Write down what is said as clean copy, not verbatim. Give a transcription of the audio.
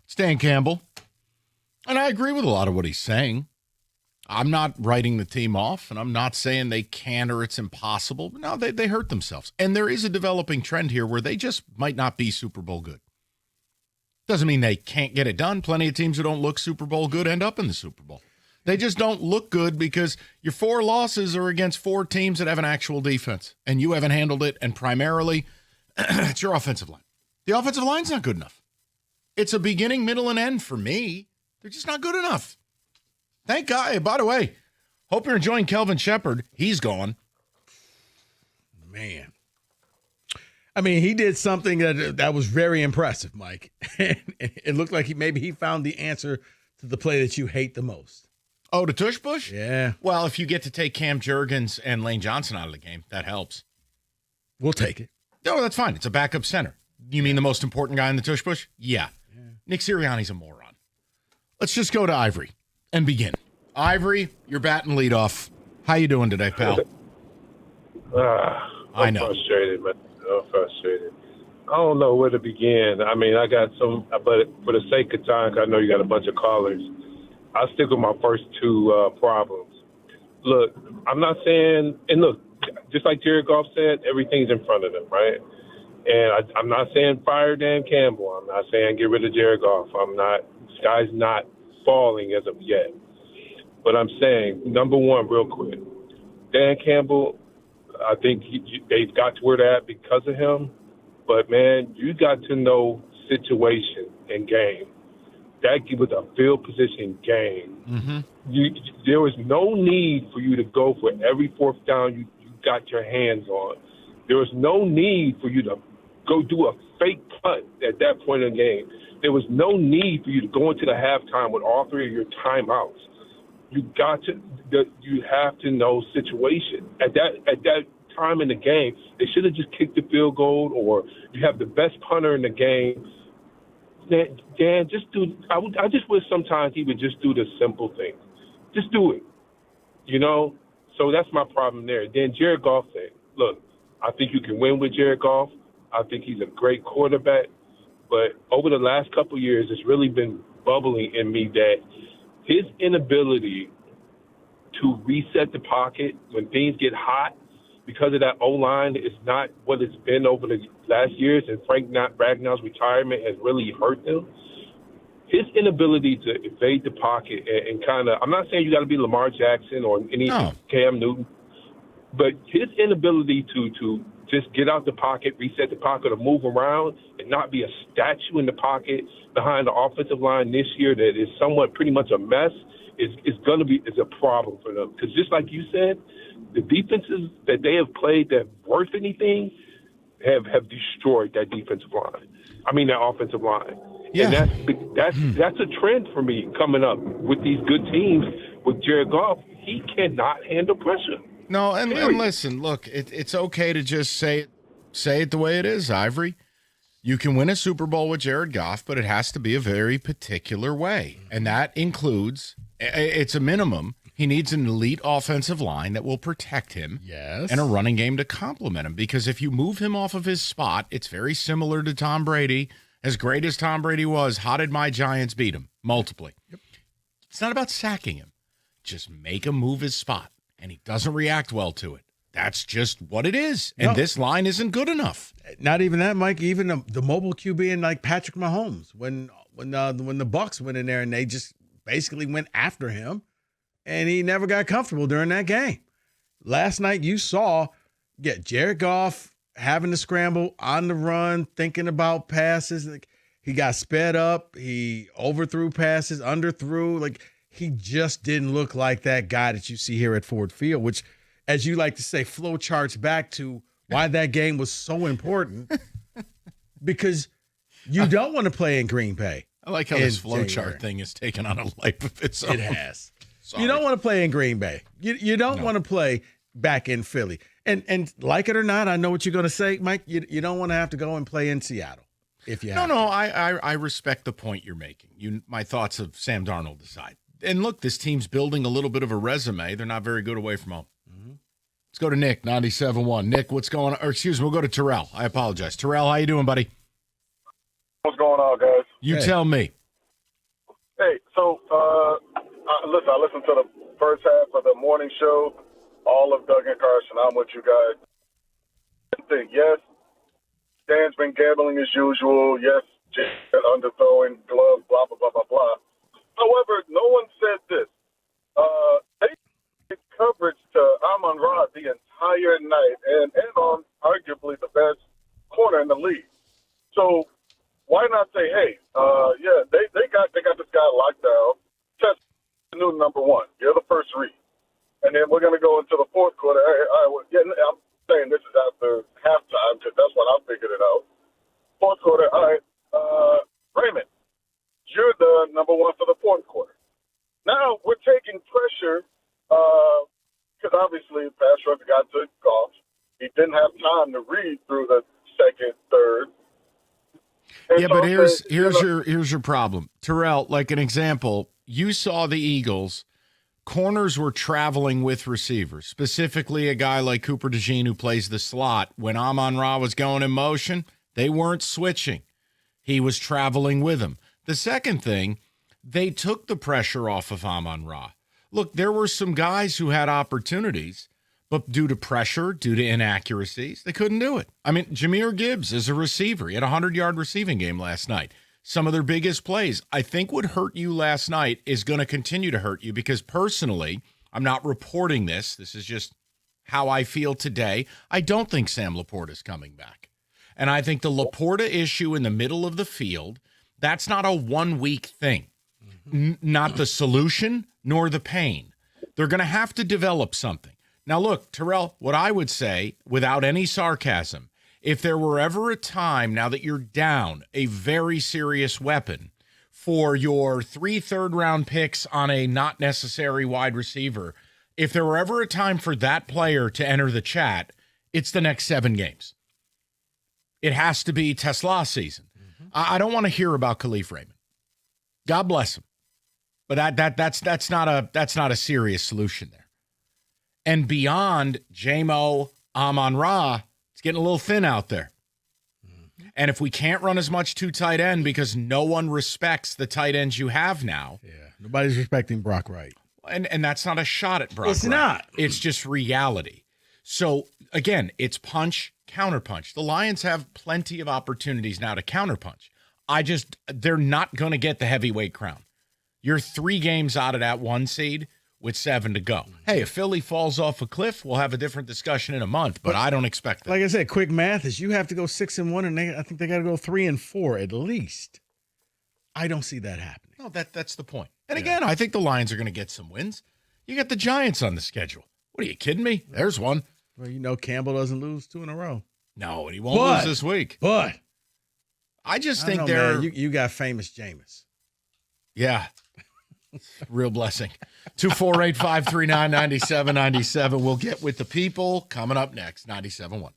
It's Dan Campbell. And I agree with a lot of what he's saying. I'm not writing the team off, and I'm not saying they can't or it's impossible. No, they hurt themselves. And there is a developing trend here where they just might not be Super Bowl good. Doesn't mean they can't get it done. Plenty of teams who don't look Super Bowl good end up in the Super Bowl. They just don't look good because your 4 losses are against 4 teams that have an actual defense, and you haven't handled it, and primarily it's your offensive line. The offensive line's not good enough. It's a beginning, middle, and end for me. They're just not good enough. Thank God. By the way, hope you're enjoying Kelvin Shepard. He's gone. Man. I mean, he did something that was very impressive, Mike. It looked like maybe he found the answer to the play that you hate the most. Oh, the tush push? Yeah. Well, if you get to take Cam Jurgens and Lane Johnson out of the game, that helps. We'll take it. No, that's fine. It's a backup center. You mean the most important guy in the tush push? Yeah. Nick Sirianni's a moron. Let's just go to Ivory and begin. Ivory, you're batting leadoff. How you doing today, pal? I'm frustrated, man. I'm frustrated. I don't know where to begin. I mean, I got some, but for the sake of time, I know you got a bunch of callers. I'll stick with my first 2 problems. Look, I'm not saying, and look, just like Jared Goff said, everything's in front of them, right? And I'm not saying fire Dan Campbell. I'm not saying get rid of Jared Goff. This guy's not falling as of yet. But I'm saying, number one, real quick, Dan Campbell, I think they've got to where they're at because of him. But, man, you got to know situation and game. That was a field position game. Mm-hmm. There was no need for you to go for every 4th down you got your hands on. There was no need for you to go do a fake punt at that point in the game. There was no need for you to go into the halftime with all 3 of your timeouts. You have to know situation. At that time in the game, they should have just kicked the field goal, or you have the best punter in the game. Dan, just do. I just wish sometimes he would just do the simple things. Just do it. So that's my problem there. Then Jared Goff thing. Look, I think you can win with Jared Goff. I think he's a great quarterback. But over the last couple of years, it's really been bubbling in me that his inability to reset the pocket when things get hot because of that O-line is not what it's been over the last years, and Frank Ragnar's retirement has really hurt them. His inability to evade the pocket and kind of – I'm not saying you got to be Lamar Jackson or any Cam Newton, but his inability to just get out the pocket, reset the pocket, or move around and not be a statue in the pocket behind the offensive line this year that is somewhat pretty much a mess is a problem for them. Because just like you said, the defenses that they have played that worth anything have destroyed that defensive line. I mean, that offensive line. Yeah. And that's a trend for me coming up with these good teams. With Jared Goff, he cannot handle pressure. No, and listen, look, it's okay to just say it the way it is, Ivory. You can win a Super Bowl with Jared Goff, but it has to be a very particular way. And that includes, it's a minimum, he needs an elite offensive line that will protect him. Yes. And a running game to complement him. Because if you move him off of his spot, it's very similar to Tom Brady. As great as Tom Brady was, how did my Giants beat him? Multiply. Yep. It's not about sacking him. Just make him move his spot. And he doesn't react well to it. That's just what it is. And this line isn't good enough. Not even that, Mike. Even the mobile QB and like Patrick Mahomes, when the Bucs went in there and they just basically went after him, and he never got comfortable during that game. Last night you saw Jared Goff having to scramble on the run, thinking about passes. Like, he got sped up. He overthrew passes, underthrew. Like, he just didn't look like that guy that you see here at Ford Field, which, as you like to say, flow charts back to why that game was so important, because you don't want to play in Green Bay. I like how this flow chart thing is taken on a life of its own. It has. Sorry. You don't want to play in Green Bay. You don't want to play back in Philly. And like it or not, I know what you're going to say, Mike. You don't want to have to go and play in Seattle if you have. No, I respect the point you're making. My thoughts of Sam Darnold aside. And look, this team's building a little bit of a resume. They're not very good away from home. Mm-hmm. Let's go to Nick, 97.1. Nick, what's going on? Or excuse me, we'll go to Terrell. I apologize. Terrell, how you doing, buddy? What's going on, guys? You tell me. Listen, I listened to the first half of the morning show, all of Doug and Carson. I'm with you guys. I think, yes, Dan's been gambling as usual. Yes, Jay underthrowing gloves, blah, blah, blah, blah, blah. However, no one said this. They did coverage to Amon-Ra the entire night and on arguably the best corner in the league. So why not say, hey, they got this guy locked down. Test the new number one. You're the first read. And then we're going to go into the fourth quarter. I'm saying this is after halftime because that's when I figured it out. Fourth quarter, all right, Raymond, you're the number one for the fourth quarter. Now we're taking pressure because obviously pass rush got to Goff. He didn't have time to read through the second, third. And Yeah, so but here's your problem. Terrell, like an example, you saw the Eagles. Corners were traveling with receivers, specifically a guy like Cooper DeJean who plays the slot. When Amon-Ra was going in motion, they weren't switching. He was traveling with him. The second thing, they took the pressure off of Amon-Ra. Look, there were some guys who had opportunities, but due to pressure, due to inaccuracies, they couldn't do it. I mean, Jahmyr Gibbs is a receiver. He had a 100-yard receiving game last night. Some of their biggest plays. I think what hurt you last night is going to continue to hurt you because personally, I'm not reporting this. This is just how I feel today. I don't think Sam Laporta is coming back. And I think the Laporta issue in the middle of the field, that's not a 1 week thing. Not the solution nor the pain. They're going to have to develop something. Now, look, Terrell, what I would say without any sarcasm, if there were ever a time now that you're down a very serious weapon for your 3 third-round picks on a not necessary wide receiver, if there were ever a time for that player to enter the chat, it's the next 7 games. It has to be Tesla season. I don't want to hear about Khalif Raymond. God bless him. But that's not a serious solution there. And beyond J-Mo, Amon-Ra, it's getting a little thin out there. And if we can't run as much 2 tight end because no one respects the tight ends you have now. Yeah, nobody's respecting Brock Wright. And that's not a shot at Brock Wright. It's not. It's just reality. So, again, it's punch, counterpunch. The Lions have plenty of opportunities now to counterpunch. They're not going to get the heavyweight crown. You're 3 games out of that 1 seed with 7 to go. Hey, if Philly falls off a cliff, we'll have a different discussion in a month, but I don't expect that. Like I said, quick math is you have to go 6-1, and I think they got to go 3-4 at least. I don't see that happening. No, that's the point. And again, I think the Lions are going to get some wins. You got the Giants on the schedule. What are you kidding me? There's one. Well, Campbell doesn't lose 2 in a row. No, and he won't lose this week. But I just I think don't know, they're. man. You got famous Jameis. Yeah. Real blessing. 248-539-9797. We'll get with the people coming up next. 97.1.